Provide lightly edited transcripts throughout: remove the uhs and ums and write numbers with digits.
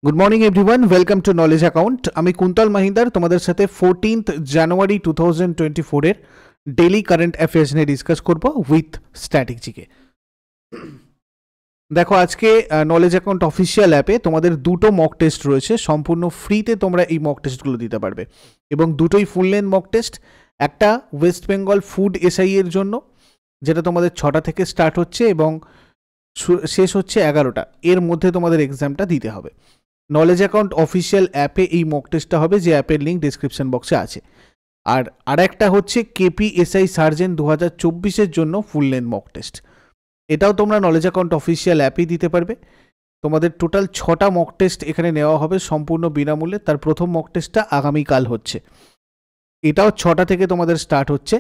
Good morning everyone, welcome to knowledge account. আমি কুন্তল মহিন্দার তোমাদের সাথে 14th জানুয়ারি 2024 এর ডেইলি কারেন্ট অ্যাফেয়ার্স নিয়ে ডিসকাস করব উইথ স্ট্র্যাটেজিকে। দেখো, আজকে নলেজ অ্যাকাউন্ট অফিসিয়াল অ্যাপে তোমাদের দুটো মক টেস্ট রয়েছে, সম্পূর্ণ ফ্রিতে তোমরা এই মক টেস্টগুলো দিতে পারবে এবং দুটোই ফুল লেন্থ মক টেস্ট। একটা ওয়েস্ট বেঙ্গল ফুড এসআই এর জন্য, যেটা তোমাদের 6টা থেকে স্টার্ট হচ্ছে এবং শেষ হচ্ছে 11টা, এর মধ্যে তোমাদের এক্সামটা দিতে হবে। নলেজ অ্যাকাউন্ট অফিসিয়াল অ্যাপে এই মক টেস্টটা হবে, যে অ্যাপের লিঙ্ক ডিসক্রিপশন বক্সে আছে। আর একটা হচ্ছে কেপিএসআই সার্জেন্ট 2024-এর জন্য ফুল লেন্থ মক টেস্ট, এটাও তোমরা নলেজ অ্যাকাউন্ট অফিসিয়াল অ্যাপেই দিতে পারবে। তোমাদের টোটাল 6টা মক টেস্ট এখানে নেওয়া হবে সম্পূর্ণ বিনামূল্যে। তার প্রথম মক টেস্টটা আগামীকাল হচ্ছে, এটাও 6টা থেকে তোমাদের স্টার্ট হচ্ছে।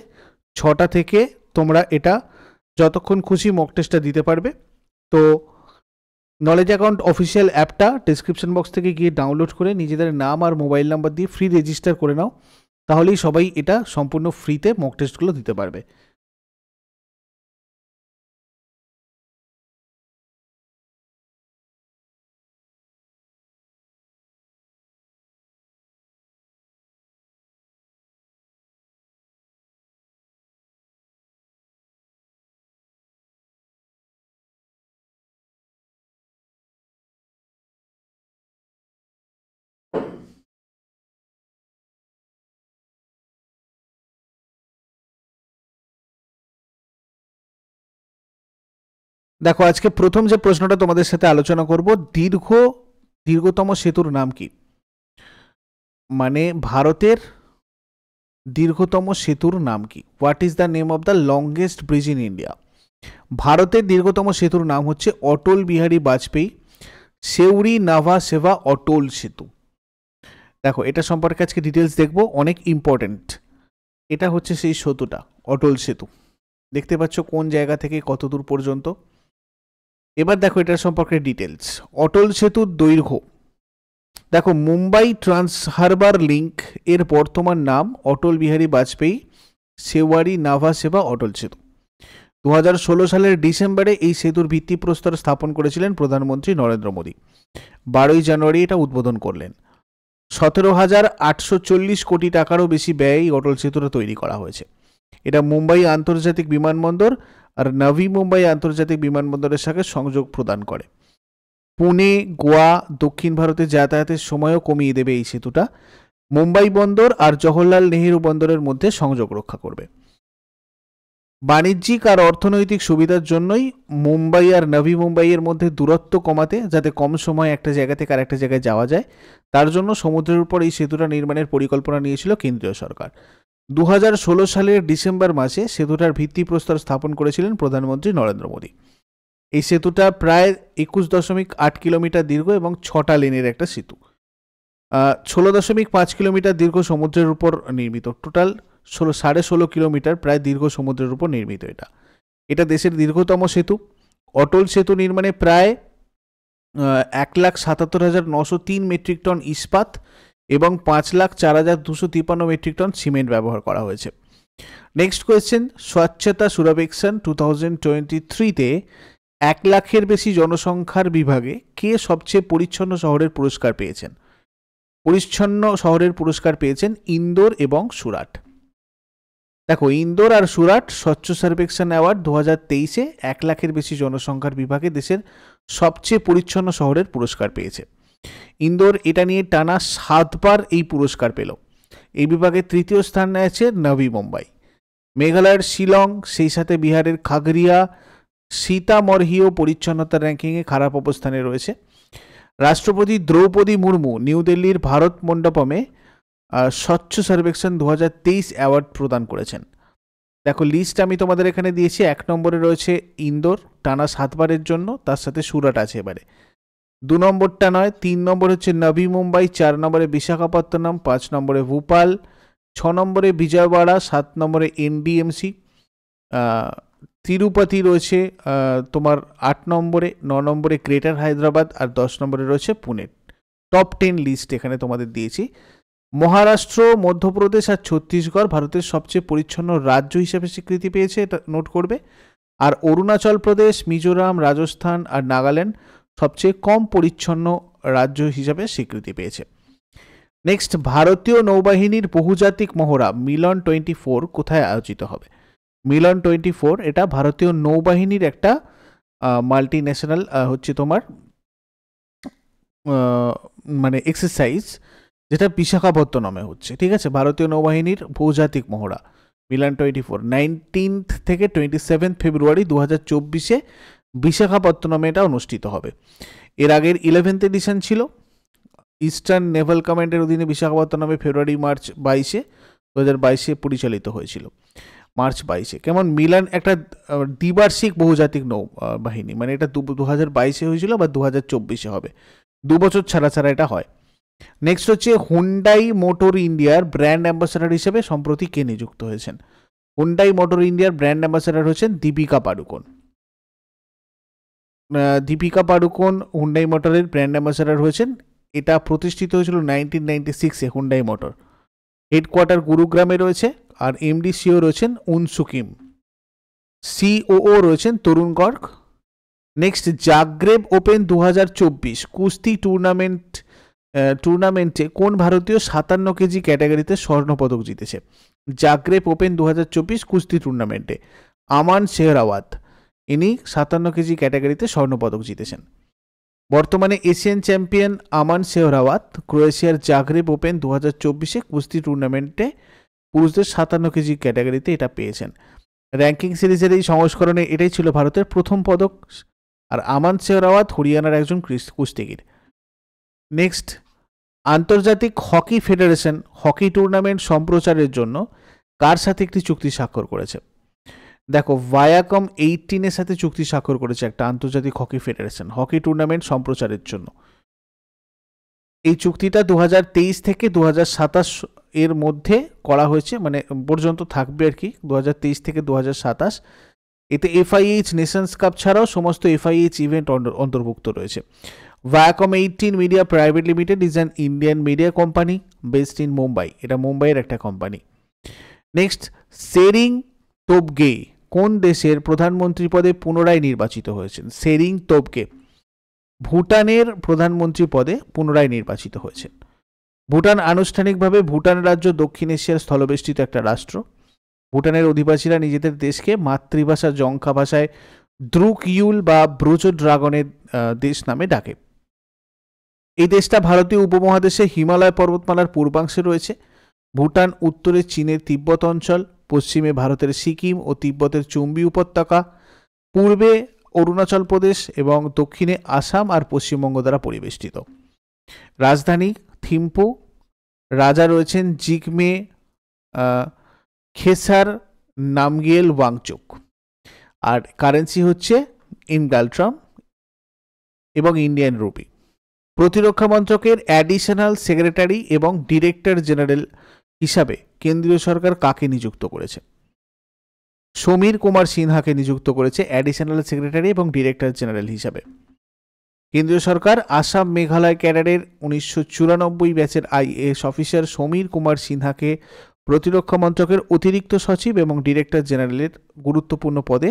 6টা থেকে তোমরা এটা যতক্ষণ খুশি মক টেস্টটা দিতে পারবে। তো নলেজ অ্যাকাউন্ট অফিসিয়াল অ্যাপটা ডিসক্রিপশন বক্স থেকে গিয়ে ডাউনলোড করে নিজেদের নাম আর মোবাইল নাম্বার দিয়ে ফ্রি রেজিস্টার করে নাও, তাহলেই সবাই এটা সম্পূর্ণ ফ্রিতে মক টেস্টগুলো দিতে পারবে। দেখো, আজকে প্রথম যে প্রশ্নটা তোমাদের সাথে আলোচনা করব, দীর্ঘতম সেতুর নাম কি? মানে ভারতের দীর্ঘতম সেতুর নাম কি? What is the name of the longest bridge in India? ভারতের দীর্ঘতম সেতুর নাম হচ্ছে অটল বিহারী বাজপেয়ী সেউরি নাভা সেবা অটল সেতু। দেখো, এটা সম্পর্কে আজকে ডিটেলস দেখবো, অনেক ইম্পর্টেন্ট। এটা হচ্ছে সেই সেতুটা, অটল সেতু। দেখতে পাচ্ছ কোন জায়গা থেকে কত দূর পর্যন্ত। এবার দেখো এটার সম্পর্কে ডিটেলস। অটল সেতুর দৈর্ঘ্য, দেখো মুম্বাই ট্রান্স হারবার লিঙ্ক এর বর্তমান নাম অটল বিহারী বাজপেয়ী সেওয়ারি নাভা সেবা অটল সেতু। 2016 সালের ডিসেম্বরে এই সেতুর ভিত্তিপ্রস্তর স্থাপন করেছিলেন প্রধানমন্ত্রী নরেন্দ্র মোদী। 12ই জানুয়ারি এটা উদ্বোধন করলেন। 17,840 কোটি টাকারও বেশি ব্যয়ে এই অটল সেতুটা তৈরি করা হয়েছে। এটা মুম্বাই আন্তর্জাতিক বিমানবন্দর আর নভি মুম্বাই আন্তর্জাতিক বিমানবন্দরের সাথে সংযোগ প্রদান করে। পুনে, গোয়া, দক্ষিণ ভারতে যাতায়াতের সময়ও কমিয়ে দেবে এই সেতুটা। মুম্বাই বন্দর আর জওহরলাল নেহেরু বন্দরের মধ্যে সংযোগ রক্ষা করবে। বাণিজ্যিক আর অর্থনৈতিক সুবিধার জন্যই মুম্বাই আর নভি মুম্বাইয়ের মধ্যে দূরত্ব কমাতে, যাতে কম সময় একটা জায়গা থেকে আরেকটা জায়গায় যাওয়া যায়, তার জন্য সমুদ্রের উপর এই সেতুটা নির্মাণের পরিকল্পনা নিয়েছিল কেন্দ্রীয় সরকার। 2016 সালের ডিসেম্বর মাসে সেতুটার ভিত্তিপ্রস্তর স্থাপন করেছিলেন প্রধানমন্ত্রী নরেন্দ্র মোদী। এই সেতুটা প্রায় 21.8 কিলোমিটার দীর্ঘ এবং 6টা লেনের একটা সেতু। 16.5 কিলোমিটার দীর্ঘ সমুদ্রের উপর নির্মিত। টোটাল 16.5 কিলোমিটার প্রায় দীর্ঘ সমুদ্রের উপর নির্মিত। এটা দেশের দীর্ঘতম সেতু। অটল সেতু নির্মাণে প্রায় 1,77,903 মেট্রিক টন ইস্পাত এবং 5,04,253 মেট্রিক টন সিমেন্ট ব্যবহার করা হয়েছে। নেক্সট কোয়েশ্চেন, স্বচ্ছতা সুরবেক্ষণ 2023-তে 1 লাখের বেশি জনসংখ্যার বিভাগে কে সবচেয়ে পরিচ্ছন্ন শহরের পুরস্কার পেয়েছেন? পরিচ্ছন্ন শহরের পুরস্কার পেয়েছেন ইন্দোর এবং সুরাট। দেখো, ইন্দোর আর সুরাট স্বচ্ছ সার্বেক্ষণ অ্যাওয়ার্ড 2023-এ 1 লাখের বেশি জনসংখ্যার বিভাগে দেশের সবচেয়ে পরিচ্ছন্ন শহরের পুরস্কার পেয়েছে। ইন্দোর এটা নিয়ে টানা 7বার এই পুরস্কার পেল। এই বিভাগে তৃতীয় স্থান নিয়েছে নভি মুম্বাই। মেঘালয়ের শিলং, সেই সাথে বিহারের খাগড়িয়া, সীতামরহিও পরিচ্ছন্নতার র্যাঙ্কিংয়ে খারাপ অবস্থানে রয়েছে। রাষ্ট্রপতি দ্রৌপদী মুর্মু নিউ দিল্লির ভারত মণ্ডপমে স্বচ্ছ সার্বেক্ষণ 2023 অ্যাওয়ার্ড প্রদান করেছেন। দেখো, লিস্ট আমি তোমাদের এখানে দিয়েছি। 1 নম্বরে রয়েছে ইন্দোর টানা 7বারের জন্য, তার সাথে সুরাট আছে এবারে। 2 নম্বরটা নয়, 3 নম্বর হচ্ছে নভি মুম্বাই, 4 নম্বরে বিশাখাপত্তনম, 5 নম্বরে ভোপাল, 6 নম্বরে বিজয়ওয়াড়া, 7 নম্বরে এনডিএমসি, তিরুপতি রয়েছে তোমার 8 নম্বরে, 9 নম্বরে গ্রেটার হায়দ্রাবাদ আর 10 নম্বরে রয়েছে পুনে। টপ 10 লিস্ট এখানে তোমাদের দিয়েছি। মহারাষ্ট্র, মধ্যপ্রদেশ আর ছত্তিশগড় ভারতের সবচেয়ে পরিচ্ছন্ন রাজ্য হিসেবে স্বীকৃতি পেয়েছে, এটা নোট করবে। আর অরুণাচল প্রদেশ, মিজোরাম, রাজস্থান আর নাগাল্যান্ড সবচেয়ে কম পরিচ্ছন্ন রাজ্য হিসাবে স্বীকৃতি পেয়েছে। নেক্সট, ভারতীয় নৌবাহিনীর বহুজাতিক মহড়া মিলন 24 কোথায় আয়োজিত হবে? মিলন 24 এটা ভারতীয় নৌবাহিনীর একটা মাল্টি ন্যাশনাল হচ্ছে তোমার মানে এক্সারসাইজ, যেটা বিশাখাপত্তনমে হচ্ছে। ঠিক আছে, ভারতীয় নৌবাহিনীর বহুজাতিক মহড়া মিলন 24 19 থেকে 27 ফেব্রুয়ারি 2024 বিশাখাপত্তনমে এটা অনুষ্ঠিত হবে। এর আগের 11th এডিশন ছিল ইস্টার্ন নেভাল কমান্ডের অধীনে বিশাখাপত্তনমে ফেব্রুয়ারি মার্চ 2022 পরিচালিত হয়েছিল, মার্চ 22। কেমন মিলন একটা দ্বিবার্ষিক বহুজাতিক নৌ বাহিনী, মানে এটা 2022 হয়েছিল বা 2024 হবে, 2 বছর ছাড়া ছাড়া এটা হয়। নেক্সট হচ্ছে হুন্ডাই মোটর ইন্ডিয়ার ব্র্যান্ড অ্যাম্বাসাডার হিসেবে সম্প্রতি কে নিযুক্ত হয়েছেন? হুন্ডাই মোটর ইন্ডিয়ার ব্র্যান্ড অ্যাম্বাসাডার হচ্ছেন দীপিকা পাড়ুকোন। দীপিকা পাড়ুকোন হুন্ডাই মোটরের ব্র্যান্ড অ্যাম্বাসাডার হয়েছেন। এটা প্রতিষ্ঠিত হয়েছিল 1996-এ হুন্ডাই মোটর। হেডকোয়ার্টার গুরুগ্রামে রয়েছে, আর এমডি সিও রয়েছেন উনসুকিম, সিওও রয়েছেন তরুণ গর্গ। নেক্সট, জাগ্রেব ওপেন 2024 কুস্তি টুর্নামেন্টে কোন ভারতীয় 57 কেজি ক্যাটাগরিতে স্বর্ণপদক জিতেছে? জাগ্রেব ওপেন 2024 কুস্তি টুর্নামেন্টে আমান শেহরাওয়াত, ইনি 57 কেজি ক্যাটাগরিতে স্বর্ণপদক জিতেছেন। বর্তমানে এশিয়ান চ্যাম্পিয়ন আমান শেহরাওয়াত ক্রোয়েশিয়ার জাগ্রেব ওপেন 2024 কুস্তি টুর্নামেন্টে পুরুষদের 57 কেজি ক্যাটাগরিতে এটা পেয়েছেন। র্যাঙ্কিং সিরিজের এই সংস্করণে এটাই ছিল ভারতের প্রথম পদক, আর আমান শেহরাওয়াত হরিয়ানার একজন কুস্তিগির। নেক্সট, আন্তর্জাতিক হকি ফেডারেশন হকি টুর্নামেন্ট সম্প্রচারের জন্য কার সাথে একটি চুক্তি স্বাক্ষর করেছে? দেখো, ভায়াকম 18-এর সাথে চুক্তি স্বাক্ষর করেছে একটা আন্তর্জাতিক হকি ফেডারেশন হকি টুর্নামেন্ট সম্প্রচারের জন্য। এই চুক্তিটা 2023 থেকে 2027 এর মধ্যে করা হয়েছে, মানে পর্যন্ত থাকবে আর কি, 2023 থেকে 2027। এতে FIH নেশনস কাপ ছাড়াও সমস্ত FIH ইভেন্ট অন্তর্ভুক্ত রয়েছে। Viacom 18 media private limited is an Indian media company based in Mumbai, এটা মুম্বাইয়ের একটা কোম্পানি। নেক্সট, সেরিং তোবগে কোন দেশের প্রধানমন্ত্রী পদে পুনরায় নির্বাচিত হয়েছেন? সেরিং তোবগে ভুটানের প্রধানমন্ত্রী পদে পুনরায় নির্বাচিত হয়েছেন। ভুটান আনুষ্ঠানিকভাবে ভুটান রাজ্য দক্ষিণ এশিয়ার স্থলবেষ্টিত একটা রাষ্ট্র। ভুটানের অধিবাসীরা নিজেদের দেশকে মাতৃভাষা জংখা ভাষায় দ্রুক ইউল বা ব্রোজো ড্রাগনের দেশ নামে ডাকে। এই দেশটা ভারতীয় উপমহাদেশে হিমালয় পর্বতমালার পূর্বাংশে রয়েছে। ভুটান উত্তরে চীনের তিব্বত অঞ্চল, পশ্চিমে ভারতের সিকিম ও তিব্বতের চুম্বি উপত্যকা, পূর্বে অরুণাচল প্রদেশ এবং দক্ষিণে আসাম আর পশ্চিমবঙ্গ দ্বারা পরিবেষ্টিত। রাজধানী থিম্পু, রাজা রয়েছেন জিগমে খেসার নামগিয়েল ওয়াংচুক, আর কারেন্সি হচ্ছে ইনগালট্রাম এবং ইন্ডিয়ান রুপি। প্রতিরক্ষা মন্ত্রকের অ্যাডিশনাল সেক্রেটারি এবং ডিরেক্টর জেনারেল হিসাবে কেন্দ্রীয় সরকার কাকে নিযুক্ত করেছে? সমীর কুমার সিনহাকে নিযুক্ত করেছে অ্যাডিশনাল সেক্রেটারি এবং ডিরেক্টর জেনারেল হিসাবে। কেন্দ্রীয় সরকার আসাম মেঘালয় ক্যাডারের 1994 ব্যাচের IAS অফিসার সমীর কুমার সিনহাকে প্রতিরক্ষা মন্ত্রকের অতিরিক্ত সচিব এবং ডিরেক্টর জেনারেলের গুরুত্বপূর্ণ পদে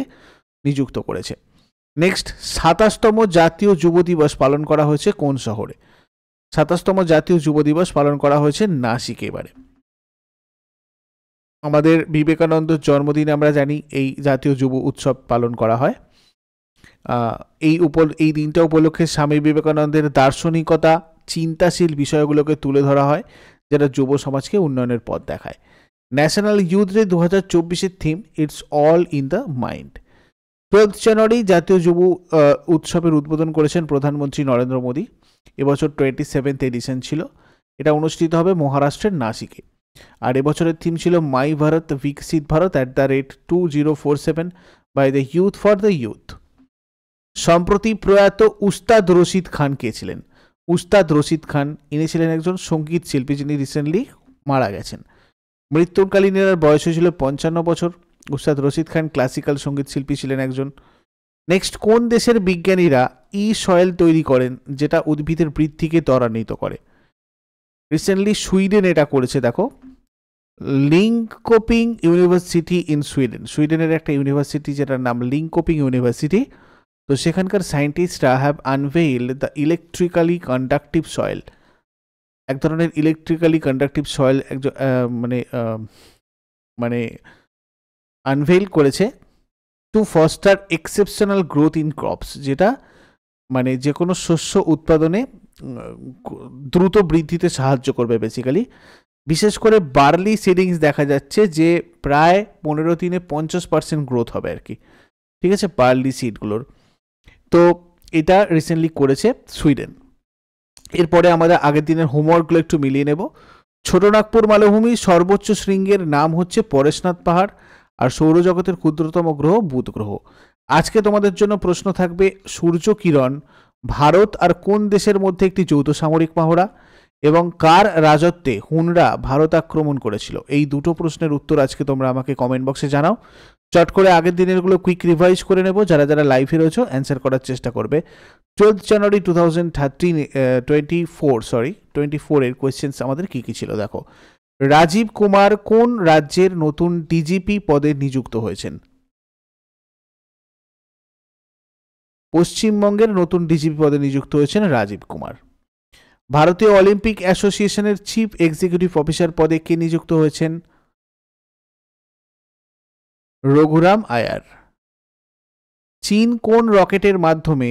নিযুক্ত করেছে। নেক্সট, 27তম জাতীয় যুব দিবস পালন করা হয়েছে কোন শহরে? 27তম জাতীয় যুব দিবস পালন করা হয়েছে নাসিকে। এবারে আমাদের বিবেকানন্দর জন্মদিন আমরা জানি এই জাতীয় যুব উৎসব পালন করা হয়। এই দিনটা উপলক্ষে স্বামী বিবেকানন্দের দার্শনিকতা, চিন্তাশীল বিষয়গুলোকে তুলে ধরা হয়, যেটা যুব সমাজকে উন্নয়নের পথ দেখায়। ন্যাশনাল ইউথ ডে 2024-এর theme it's all in the mind. 12 জানুয়ারি জাতীয় যুব উৎসবের উদ্বোধন করেছেন প্রধানমন্ত্রী নরেন্দ্র মোদী। এবছর 27th এডিশন ছিল। এটা অনুষ্ঠিত হবে মহারাষ্ট্রের নাসিকে। আর এবছরের থিম ছিল মাই ভারত বিকশিত Bharat @2047 by the youth for the youth. সম্প্রতি প্রয়াত উস্তাদ রশিদ খান কে ছিলেন? উস্তাদ রশিদ খান ইনি ছিলেন একজন সঙ্গীত শিল্পী যিনি রিসেন্টলি মারা গেছেন। মৃত্যুকালীন এর বয়স হয়েছিল 55 বছর। উস্তাদ রশিদ খান ক্লাসিক্যাল সঙ্গীত শিল্পী ছিলেন একজন। নেক্সট, কোন দেশের বিজ্ঞানীরা সয়েল তৈরি করেন যেটা উদ্ভিদের বৃদ্ধিকে ত্বরান্বিত করে? রিসেন্টলি সুইডেন এটা করেছে। দেখো, লিঙ্কোপিং ইউনিভার্সিটি ইন সুইডেনের একটা ইউনিভার্সিটি যেটার নাম লিঙ্কোপিং ইউনিভার্সিটি, তো সেখানকার সায়েন্টিস্টরা have unveiled the electrically conductive soil, এক ধরনের ইলেকট্রিক্যালি কন্ডাক্টিভ সয়েল মানে আনভেইল করেছে to foster exceptional growth in crops, যেটা মানে যে কোনো শস্য উৎপাদনে দ্রুত বৃদ্ধিতে সাহায্য করবে বেসিক্যালি। বিশেষ করে বার্লি সিডিংস দেখা যাচ্ছে যে প্রায় 15 দিনে 50% গ্রোথ হবে আর কি, ঠিক আছে, বার্লি সিডগুলোর। তো এটা রিসেন্টলি করেছে সুইডেন। এরপরে আমাদের আগের দিনের হোমওয়ার্কগুলো একটু মিলিয়ে নেব। ছোটনাগপুর মালভূমির সর্বোচ্চ শৃঙ্গের নাম হচ্ছে পরেশনাথ পাহাড়, আর সৌরজগতের ক্ষুদ্রতম গ্রহ বুধ গ্রহ। আজকে তোমাদের জন্য প্রশ্ন থাকবে, সূর্য কিরণ ভারত আর কোন দেশের মধ্যে একটি যৌথ সামরিক মহড়া, এবং কার রাজত্বে হুনরা ভারত আক্রমণ করেছিল? এই দুটো প্রশ্নের উত্তর আজকে তোমরা আমাকে কমেন্ট বক্সে জানাও। চট করে আগের দিনেরগুলো কুইক রিভাইজ করে নেব, যারা যারা লাইভে রয়েছে অ্যান্সার করার চেষ্টা করবে। 12 জানুয়ারি 2024 এর কোয়েশ্চেন্স আমাদের কি কি ছিল দেখো। রাজীব কুমার কোন রাজ্যের নতুন ডিজিপি পদে নিযুক্ত হয়েছেন? পশ্চিমবঙ্গের নতুন ডিজিপি পদে নিযুক্ত হয়েছেন রাজীব কুমার। ভারতীয় অলিম্পিক অ্যাসোসিয়েশনের চিফ এক্সিকিউটিভ অফিসার পদে কে নিযুক্ত হয়েছেন? রঘুরাম আয়ার। চীন কোন রকেটের মাধ্যমে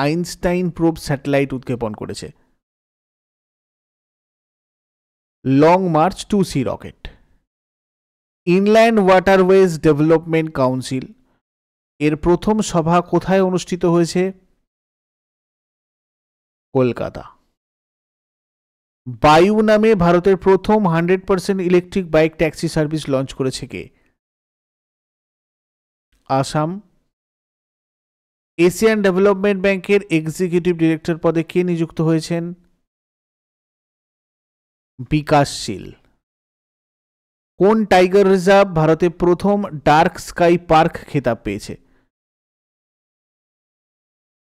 আইনস্টাইন প্রোব স্যাটেলাইট উৎক্ষেপণ করেছে? Long March 2C rocket. Inland waterways development council এর প্রথম সভা কোথায় অনুষ্ঠিত হয়েছে? কলকাতা। বায়ু নামে ভারতের প্রথম 100% electric bike taxi service launch করেছে কে? আসাম। এশিয়ান ডেভেলপমেন্ট ব্যাংকের এক্সিকিউটিভ ডিরেক্টর পদে কে নিযুক্ত হয়েছেন? বিকাশশীল। কোন টাইগার রিজার্ভ ভারতে প্রথম ডার্ক স্কাই পার্ক খেতাব পেয়েছে?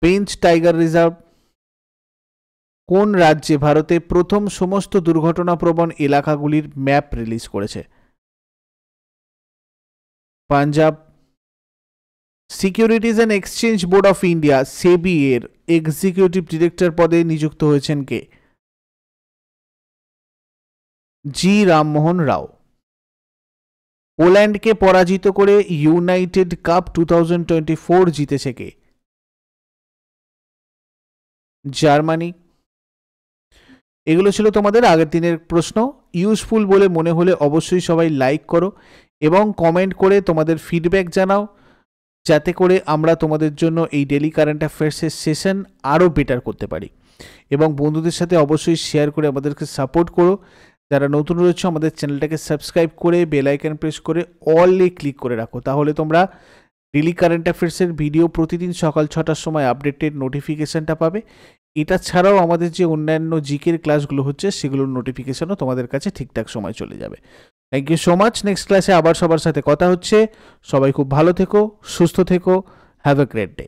Pench tiger reserve. কোন রাজ্যে ভারতে প্রথম সমস্ত দুর্ঘটনাপ্রবণ এলাকাগুলির ম্যাপ রিলিজ করেছে? Punjab. Securities and exchange board of India SEBI এর এক্সিকিউটিভ ডিরেক্টর পদে নিযুক্ত হয়েছেন কে? জি রামমোহন রাও। পোল্যান্ডকে পরাজিত করে ইউনাইটেড কাপ 2024 জিতেছে কে? জার্মানি। এগুলো ছিল তোমাদের আগের দিনের প্রশ্ন। ইউজফুল বলে মনে হলে অবশ্যই সবাই লাইক করো এবং কমেন্ট করে তোমাদের ফিডব্যাক জানাও, যাতে করে আমরা তোমাদের জন্য এই ডেলি কারেন্ট অ্যাফেয়ার্সের সেশন আরও বেটার করতে পারি। এবং বন্ধুদের সাথে অবশ্যই শেয়ার করে আমাদেরকে সাপোর্ট করো। যারা নতুন রয়েছে আমাদের চ্যানেলটাকে সাবস্ক্রাইব করে বেল আইকন প্রেস করে অলে ক্লিক করে রাখো, তাহলে তোমরা ডেলি কারেন্ট অ্যাফেয়ার্সের ভিডিও প্রতিদিন সকাল 6টার সময় আপডেটেড নোটিফিকেশানটা পাবে। এটা ছাড়াও আমাদের যে অন্যান্য জিকের ক্লাসগুলো হচ্ছে সেগুলোর নোটিফিকেশানও তোমাদের কাছে ঠিকঠাক সময় চলে যাবে। Thank you so much. Next ক্লাসে আবার সবার সাথে কথা হচ্ছে। সবাই খুব ভালো থেকো, সুস্থ থেকো। Have a great day.